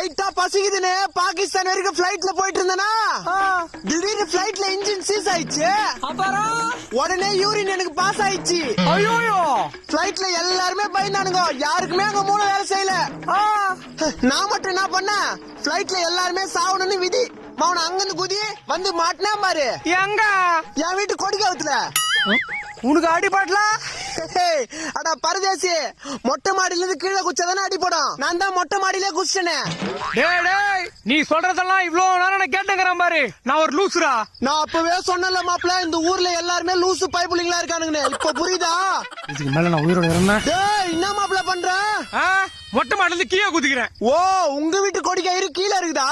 லைட்டா பசிக்குதுன்னு பாகிஸ்தான் வரைக்கும் பிளைட்ல போயிட்டு இருந்தேனா திடீர்னு பிளைட்ல இன்ஜின் சீஸ் ஆயிடுச்சு. அப்புறம் உடனே யூரின் எனக்கு பாஸ் ஆயிடுச்சு. ஐயோ பிளைட்ல எல்லாருமே பயந்தானுங்க. யாருக்குமே அங்க மூளை வேலை செய்யல. நான் மட்டும் என்ன பண்ணேன், பிளைட்ல எல்லாருமே சாவணும்னு விதி. அவனை அங்கிருந்து குதி வந்து மாட்டினா பாரு. எங்க? என் வீட்டு கொடிக்காவத்துல. உனக்கு அடிபாட்டல? அடா பரதேசி, மொட்டை மாடியில இருந்து கீழே குச்சாதானே அடிப்படும். நான் தான் மொட்டை மாடியிலே குச்சிட்டேனே. டேய் நீ சொல்றதெல்லாம் இவ்வளவு நேரம் கேட்டுங்கிறான் பாரு. நான் ஒரு லூசுரா. நான் அப்பவே சொன்னல மாப்பிள்ள, இந்த ஊர்ல எல்லாருமே லூசு பைப்புலிங்களா இருக்கானுங்க. இப்ப புரியுதா? இதுக்கு மேல நான் உயிரோட இருந்தேன். டேய் என்ன மாப்பிள்ள பண்ற? மொட்டை மாடில இருந்து கீழே குதிக்கிறேன். ஓ, உங்க வீட்டு கொடிக்காயிரு கீழே இருக்குதா?